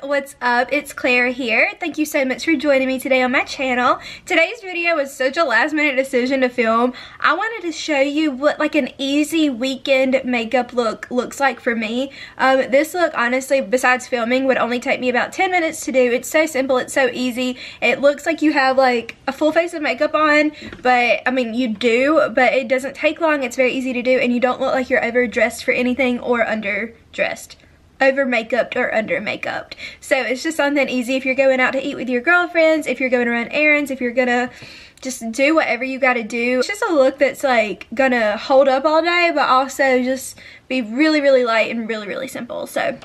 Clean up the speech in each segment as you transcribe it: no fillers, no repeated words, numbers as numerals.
what's up? It's Claire here. Thank you so much for joining me today on my channel. Today's video was such a last minute decision to film. I wanted to show you what like an easy weekend makeup look looks like for me. This look honestly, besides filming, would only take me about 10 minutes to do. It's so simple, it's so easy. It looks like you have like a full face of makeup on, but I mean you do, but it doesn't take long. It's very easy to do and you don't look like you're overdressed for anything or underdressed. Over makeuped or under makeuped. So it's just something easy if you're going out to eat with your girlfriends, if you're going to run errands, if you're gonna just do whatever you gotta do. It's just a look that's like gonna hold up all day, but also just be really light and really simple. So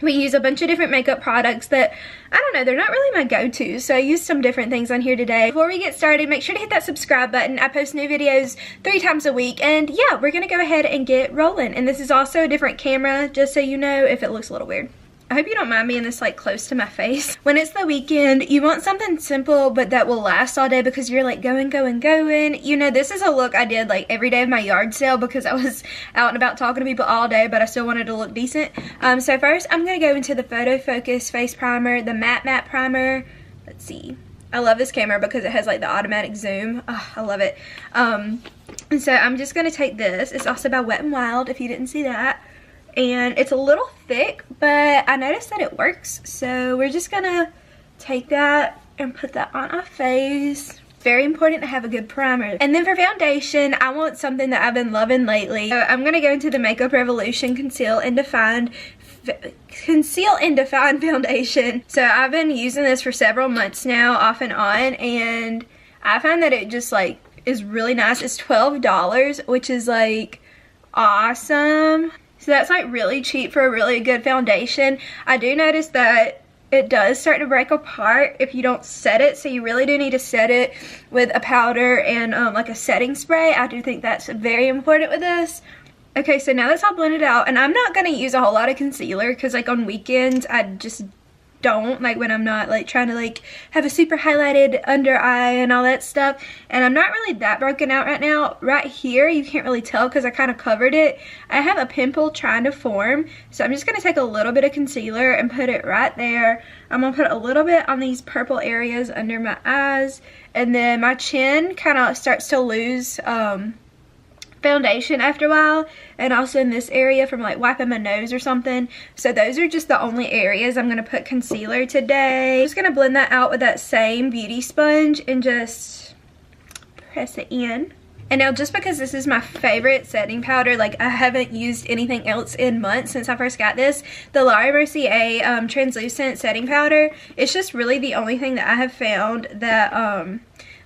we use a bunch of different makeup products that, I don't know, they're not really my go-to, so I used some different things on here today. Before we get started, make sure to hit that subscribe button. I post new videos 3 times a week, and yeah, we're gonna go ahead and get rolling. And this is also a different camera, just so you know if it looks a little weird. I hope you don't mind being this like close to my face. When it's the weekend, you want something simple but that will last all day because you're like going. You know, this is a look I did like every day of my yard sale because I was out and about talking to people all day, but I still wanted to look decent. So first I'm gonna go into the Photo Focus face primer, the matte primer. Let's see. I love this camera because it has like the automatic zoom. Oh, I love it. And so I'm just gonna take this. It's also by Wet n Wild if you didn't see that. And it's a little thick, but I noticed that it works, so we're just gonna take that and put that on our face. Very important to have a good primer. And then for foundation, I want something that I've been loving lately. So I'm gonna go into the Makeup Revolution Conceal and Define foundation. So I've been using this for several months now, off and on, and I find that it just like is really nice. It's $12, which is like awesome. So that's like really cheap for a really good foundation. I do notice that it does start to break apart if you don't set it, so you really do need to set it with a powder and like a setting spray. I do think that's very important with this. Okay, so now that's all blended out, and I'm not gonna use a whole lot of concealer because like on weekends I just don't, like when I'm not like trying to like have a super highlighted under eye and all that stuff. And I'm not really that broken out right now. Right here you can't really tell because I kind of covered it. I have a pimple trying to form, so I'm just going to take a little bit of concealer and put it right there. I'm going to put a little bit on these purple areas under my eyes, and then my chin kind of starts to lose foundation after a while, and also in this area from like wiping my nose or something. So those are just the only areas I'm going to put concealer today. I'm just going to blend that out with that same beauty sponge and just press it in. And now just because this is my favorite setting powder, like I haven't used anything else in months since I first got this, the Laura Mercier translucent setting powder, it's just really the only thing that I have found that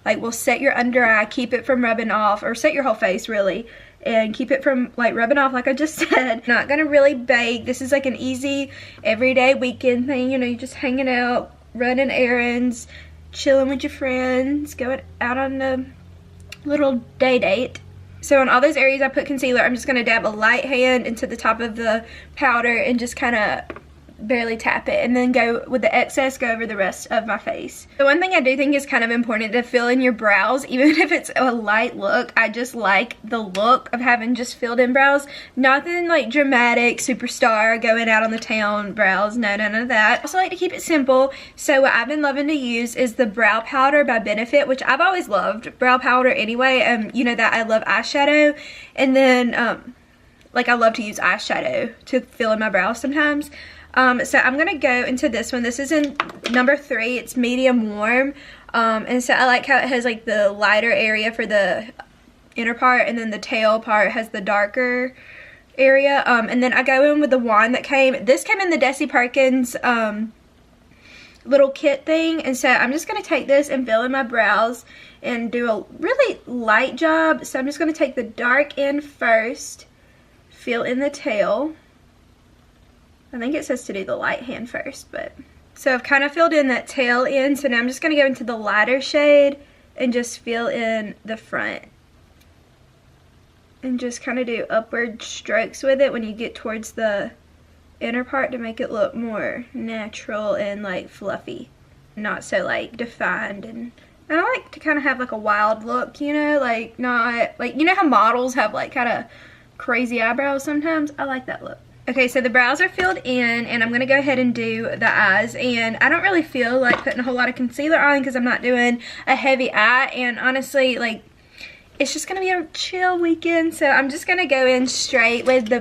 like will set your under eye, keep it from rubbing off, or set your whole face really, and keep it from like rubbing off like I just said. Not gonna really bake. This is like an easy everyday weekend thing, you know, you're just hanging out, running errands, chilling with your friends, going out on a little day date. So in all those areas I put concealer, I'm just gonna dab a light hand into the top of the powder and just kind of barely tap it, and then go with the excess, go over the rest of my face. The one thing I do think is kind of important to fill in your brows, even if it's a light look. I just like the look of having just filled in brows. Nothing like dramatic, superstar, going out on the town brows. No, none of that. I also like to keep it simple, so what I've been loving to use is the brow powder by Benefit, which I've always loved brow powder anyway. You know that I love eyeshadow, and then like I love to use eyeshadow to fill in my brows sometimes. So I'm going to go into this one. This is in number 3. It's medium warm. And so I like how it has like the lighter area for the inner part, and then the tail part has the darker area. And then I go in with the wand that came. This came in the Desi Perkins little kit thing. And so I'm just going to take this and fill in my brows and do a really light job. So I'm just going to take the dark end first, fill in the tail. I think it says to do the light hand first, but so I've kind of filled in that tail end, so now I'm just going to go into the lighter shade and just fill in the front and just kind of do upward strokes with it when you get towards the inner part to make it look more natural and like fluffy, not so like defined. And I like to kind of have like a wild look, you know, like not like, you know how models have like kind of crazy eyebrows sometimes? I like that look. Okay, so the brows are filled in, and I'm going to go ahead and do the eyes. And I don't really feel like putting a whole lot of concealer on because I'm not doing a heavy eye. And honestly, like, it's just going to be a chill weekend. So I'm just going to go in straight with the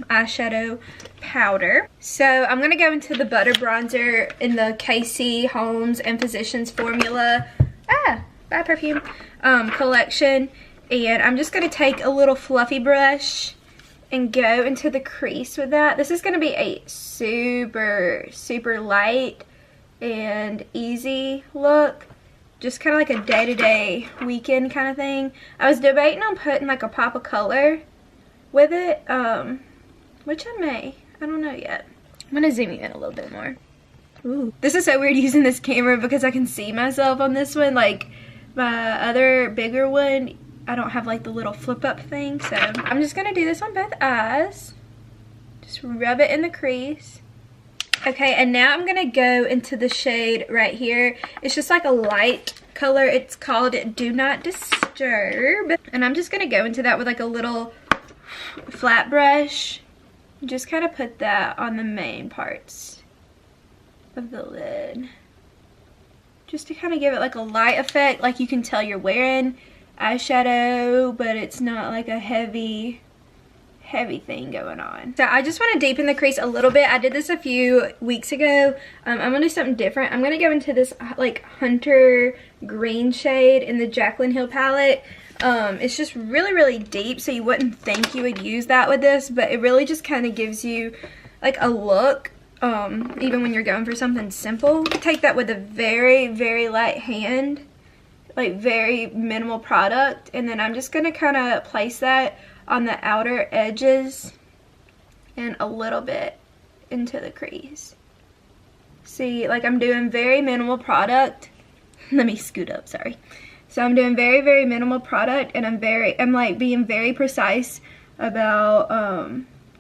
eyeshadow powder. So I'm going to go into the Butter Bronzer in the KC Holmes and Physicians Formula bad perfume collection. And I'm just going to take a little fluffy brush and go into the crease with that. This is going to be a super, super light and easy look. Just kind of like a day-to-day weekend kind of thing. I was debating on putting like a pop of color with it, which I may. I don't know yet. I'm going to zoom you in a little bit more. Ooh. This is so weird using this camera because I can see myself on this one. Like my other bigger one, I don't have like the little flip up thing, so I'm just gonna do this on both eyes. Just rub it in the crease. Okay, and now I'm gonna go into the shade right here. It's just like a light color. It's called Do Not Disturb. And I'm just gonna go into that with like a little flat brush. Just kind of put that on the main parts of the lid. Just to kind of give it like a light effect, like you can tell you're wearing eyeshadow, but it's not like a heavy thing going on. So I just want to deepen the crease a little bit. I did this a few weeks ago. I'm gonna do something different. I'm gonna go into this like hunter green shade in the Jaclyn Hill palette. It's just really, really deep, so you wouldn't think you would use that with this, but it really just kind of gives you like a look, even when you're going for something simple. Take that with a very, very light hand, like very minimal product, and then I'm just gonna kind of place that on the outer edges and a little bit into the crease. See, like I'm doing very minimal product. Let me scoot up, sorry. So I'm doing very, very minimal product, and I'm like being very precise about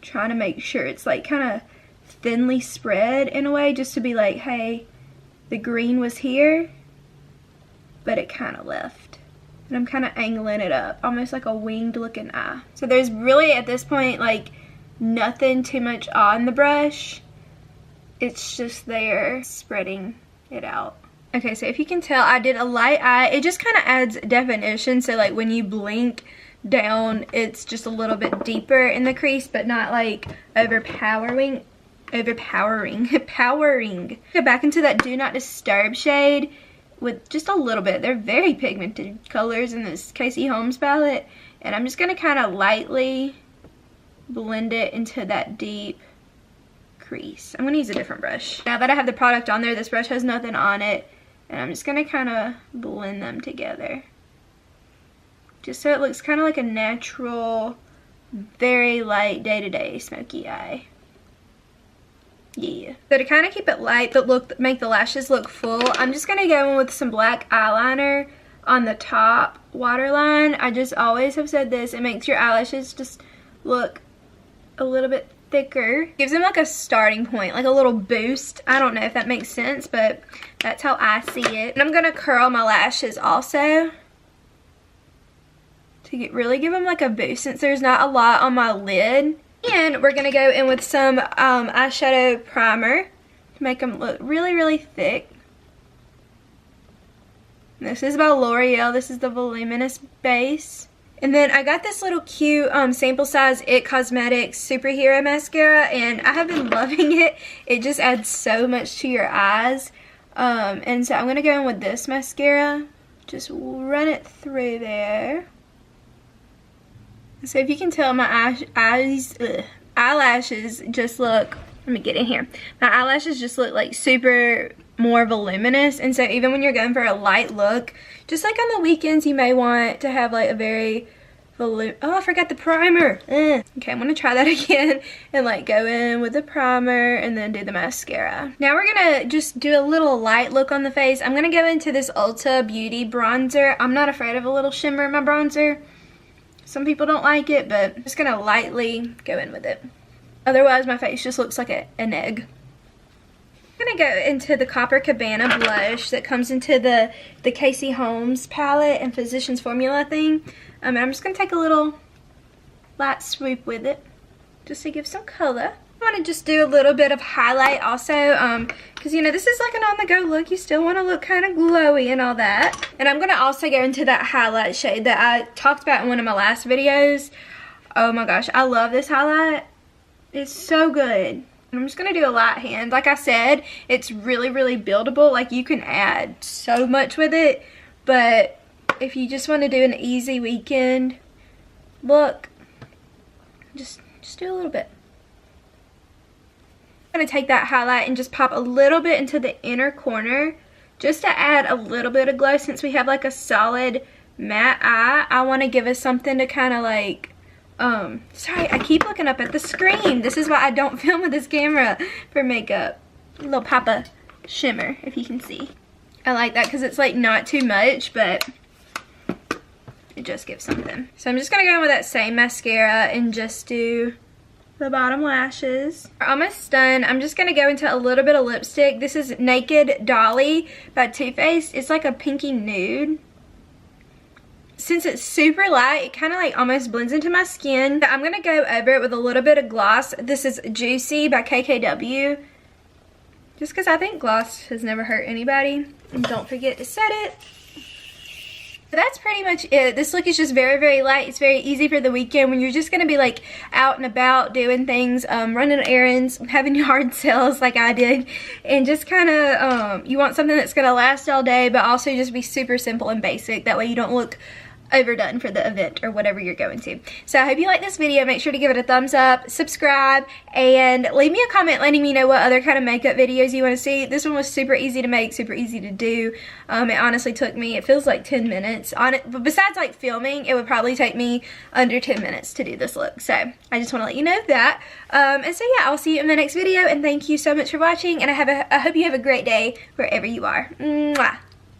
trying to make sure it's like kind of thinly spread in a way, just to be like, hey, the green was here, but it kind of left. And I'm kind of angling it up, almost like a winged looking eye. So there's really, at this point, like nothing too much on the brush. It's just there spreading it out. Okay, so if you can tell, I did a light eye. It just kind of adds definition, so like when you blink down, it's just a little bit deeper in the crease, but not like overpowering. Powering. Go back into that Do Not Disturb shade with just a little bit. They're very pigmented colors in this KC Holmes palette, and I'm just going to kind of lightly blend it into that deep crease. I'm going to use a different brush. Now that I have the product on there, this brush has nothing on it, and I'm just going to kind of blend them together. Just so it looks kind of like a natural, very light day-to-day smoky eye. Yeah. So to kind of keep it light but make the lashes look full, I'm just going to go in with some black eyeliner on the top waterline. I just always have said this, it makes your eyelashes just look a little bit thicker. Gives them like a starting point, like a little boost. I don't know if that makes sense, but that's how I see it. And I'm going to curl my lashes also to really give them like a boost, since there's not a lot on my lid. And we're going to go in with some eyeshadow primer to make them look really, really thick. And this is by L'Oreal. This is the Voluminous Base. And then I got this little cute sample size IT Cosmetics Superhero Mascara, and I have been loving it. It just adds so much to your eyes. And so I'm going to go in with this mascara. Just run it through there. So if you can tell, my eyelashes just look, let me get in here. My eyelashes just look like super more voluminous, and so even when you're going for a light look, just like on the weekends, you may want to have like a very oh, I forgot the primer. Okay, I'm gonna try that again and like go in with the primer and then do the mascara. Now we're gonna just do a little light look on the face. I'm gonna go into this Ulta Beauty bronzer. I'm not afraid of a little shimmer in my bronzer. Some people don't like it, but I'm just gonna lightly go in with it. Otherwise, my face just looks like an egg. I'm gonna go into the Copacabana blush that comes into the KC Holmes palette and Physicians Formula thing. And I'm just gonna take a little light swoop with it. just to give some color. I want to just do a little bit of highlight also, because you know this is like an on-the-go look. You still want to look kind of glowy and all that. And I'm going to also go into that highlight shade that I talked about in one of my last videos. Oh my gosh, I love this highlight. It's so good. I'm just going to do a light hand. Like I said, it's really, really buildable. Like you can add so much with it, but if you just want to do an easy weekend look, just do a little bit. I'm going to take that highlight and just pop a little bit into the inner corner just to add a little bit of glow. Since we have like a solid matte eye, I want to give us something to kind of like, sorry, I keep looking up at the screen. This is why I don't film with this camera for makeup. A little pop of shimmer, if you can see. I like that because it's like not too much, but it just gives something. So I'm just going to go in with that same mascara and just do the bottom lashes. We're almost done. I'm just going to go into a little bit of lipstick. This is Naked Dolly by Too Faced. It's like a pinky nude. Since it's super light, it kind of like almost blends into my skin. I'm going to go over it with a little bit of gloss. This is Juicy by KKW. Just because I think gloss has never hurt anybody. And don't forget to set it. So that's pretty much it. This look is just very, very light. It's very easy for the weekend when you're just going to be like out and about doing things, running errands, having yard sales like I did, and just kind of, you want something that's going to last all day, but also just be super simple and basic. That way you don't look overdone for the event or whatever you're going to. So I hope you like this video. Make sure to give it a thumbs up, subscribe, and leave me a comment letting me know what other kind of makeup videos you want to see. This one was super easy to make, super easy to do. It honestly took me, it feels like 10 minutes on it, but besides like filming, it would probably take me under 10 minutes to do this look. So I just want to let you know that. And so yeah, I'll see you in the next video, and thank you so much for watching, and I hope you have a great day wherever you are. Mwah.